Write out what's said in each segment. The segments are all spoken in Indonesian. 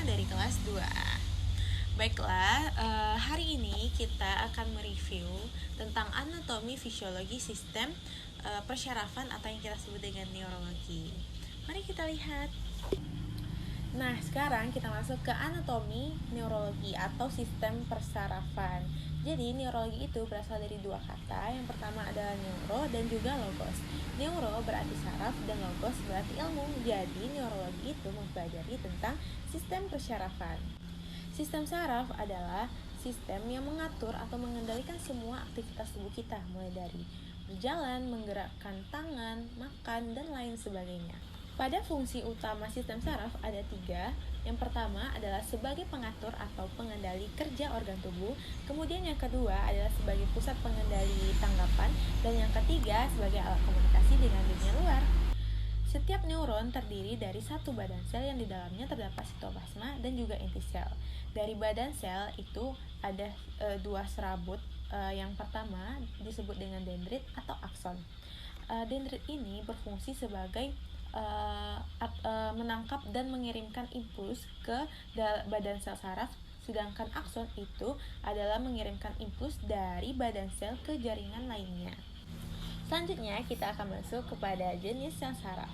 dari kelas 2A. Baiklah, hari ini kita akan mereview tentang anatomi fisiologi sistem persyarafan atau yang kita sebut dengan neurologi. Mari kita lihat. Nah, sekarang kita masuk ke anatomi neurologi atau sistem persarafan. Jadi, neurologi itu berasal dari dua kata. Yang pertama adalah neuro dan juga logos. Neuro berarti saraf dan logos berarti ilmu. Jadi, neurologi itu mempelajari tentang sistem persyarafan. Sistem saraf adalah sistem yang mengatur atau mengendalikan semua aktivitas tubuh kita, mulai dari berjalan, menggerakkan tangan, makan, dan lain sebagainya. Pada fungsi utama sistem saraf ada 3. Yang pertama adalah sebagai pengatur atau pengendali kerja organ tubuh. Kemudian yang kedua adalah sebagai pusat pengendali tanggapan. Dan yang ketiga sebagai alat komunikasi dengan dunia luar. Setiap neuron terdiri dari satu badan sel yang di dalamnya terdapat sitoplasma dan juga inti sel. Dari badan sel itu ada 2 serabut. Yang pertama disebut dengan dendrit atau akson. Dendrit ini berfungsi sebagai menangkap dan mengirimkan impuls ke badan sel saraf, sedangkan akson itu adalah mengirimkan impuls dari badan sel ke jaringan lainnya. Selanjutnya kita akan masuk kepada jenis sel saraf.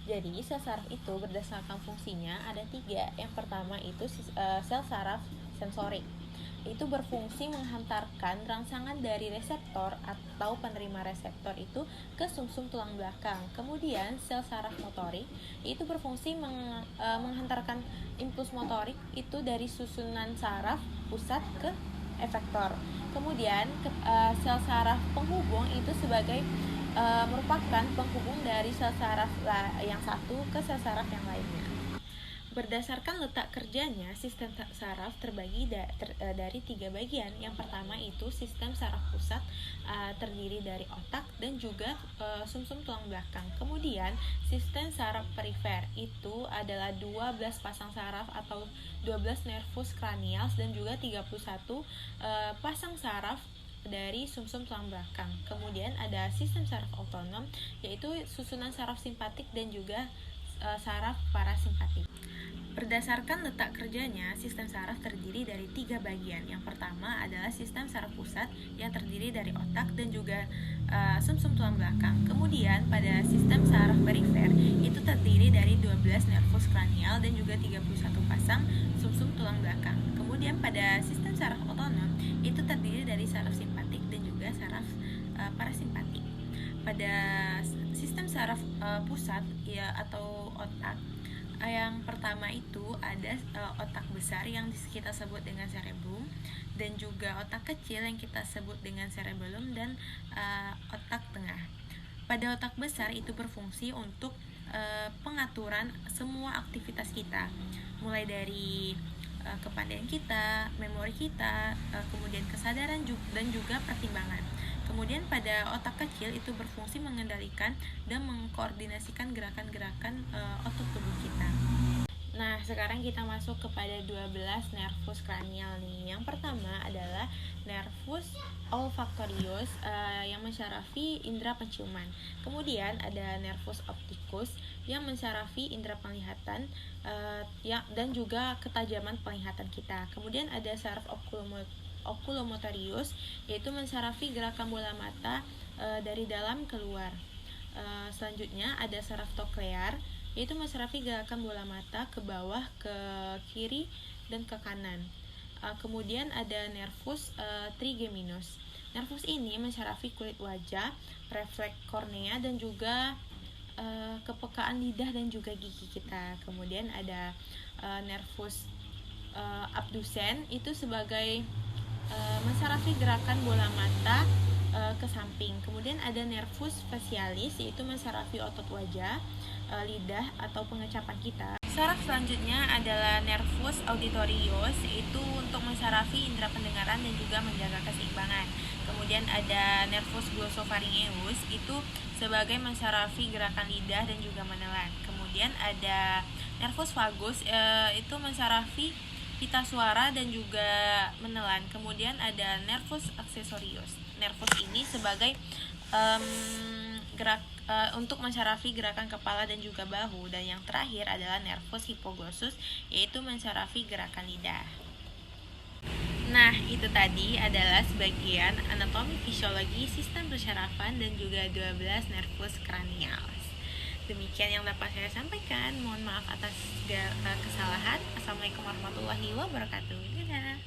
Jadi sel saraf itu berdasarkan fungsinya ada 3. Yang pertama itu sel saraf sensorik. Itu berfungsi menghantarkan rangsangan dari reseptor atau penerima reseptor itu ke sumsum tulang belakang. Kemudian sel saraf motorik itu berfungsi menghantarkan impuls motorik itu dari susunan saraf pusat ke efektor. Kemudian sel saraf penghubung itu sebagai merupakan penghubung dari sel saraf yang satu ke sel saraf yang lainnya. Berdasarkan letak kerjanya, sistem saraf terbagi dari 3 bagian. Yang pertama itu sistem saraf pusat, terdiri dari otak dan juga sumsum tulang belakang. Kemudian sistem saraf perifer itu adalah 12 pasang saraf atau 12 nervus cranials dan juga 31 pasang saraf dari sumsum tulang belakang. Kemudian ada sistem saraf otonom, yaitu susunan saraf simpatik dan juga saraf parasimpatik. Berdasarkan letak kerjanya, sistem saraf terdiri dari 3 bagian. Yang pertama adalah sistem saraf pusat yang terdiri dari otak dan juga sumsum tulang belakang. Kemudian pada sistem saraf perifer itu terdiri dari 12 nervus kranial dan juga 31 pasang sumsum tulang belakang. Kemudian pada sistem saraf otonom itu terdiri dari saraf simpatik dan juga saraf parasimpatik. Pada sistem saraf pusat atau otak, yang pertama itu ada otak besar yang kita sebut dengan cerebrum, dan juga otak kecil yang kita sebut dengan cerebellum, dan otak tengah. Pada otak besar itu berfungsi untuk pengaturan semua aktivitas kita, mulai dari kepandaian kita, memori kita, kemudian kesadaran dan juga pertimbangan. Kemudian pada otak kecil itu berfungsi mengendalikan dan mengkoordinasikan gerakan-gerakan otot tubuh kita. Nah, sekarang kita masuk kepada 12 nervus kranial nih. Yang pertama adalah nervus olfactorius yang mensyarafi indera penciuman. Kemudian ada nervus opticus yang mensyarafi indera penglihatan dan juga ketajaman penglihatan kita. Kemudian ada saraf oculomotorius, yaitu mensyarafi gerakan bola mata dari dalam keluar. Selanjutnya ada saraf toklear, yaitu mensyarafi gerakan bola mata ke bawah, ke kiri, dan ke kanan. Kemudian ada nervus trigeminus. Nervus ini mensyarafi kulit wajah, refleks kornea, dan juga kepekaan lidah dan juga gigi kita. Kemudian ada nervus abdusen, itu sebagai mensyarafi gerakan bola mata ke samping. Kemudian ada nervus facialis, yaitu mensyarafi otot wajah, lidah atau pengecapan kita. Saraf selanjutnya adalah nervus auditorius, yaitu untuk mensyarafi indera pendengaran dan juga menjaga keseimbangan. Kemudian ada nervus glossopharyngeus, itu sebagai mensyarafi gerakan lidah dan juga menelan. Kemudian ada nervus vagus, itu mensyarafi pita suara dan juga menelan. Kemudian ada nervus accessorius. Nervus ini sebagai untuk mensyarafi gerakan kepala dan juga bahu, dan yang terakhir adalah nervus hypoglossus, yaitu mensyarafi gerakan lidah. Nah, itu tadi adalah sebagian anatomi fisiologi sistem persyarafan dan juga 12 nervus cranials. Demikian yang dapat saya sampaikan. Mohon maaf atas segala kesalahan. Assalamualaikum warahmatullahi wabarakatuh. Dadah.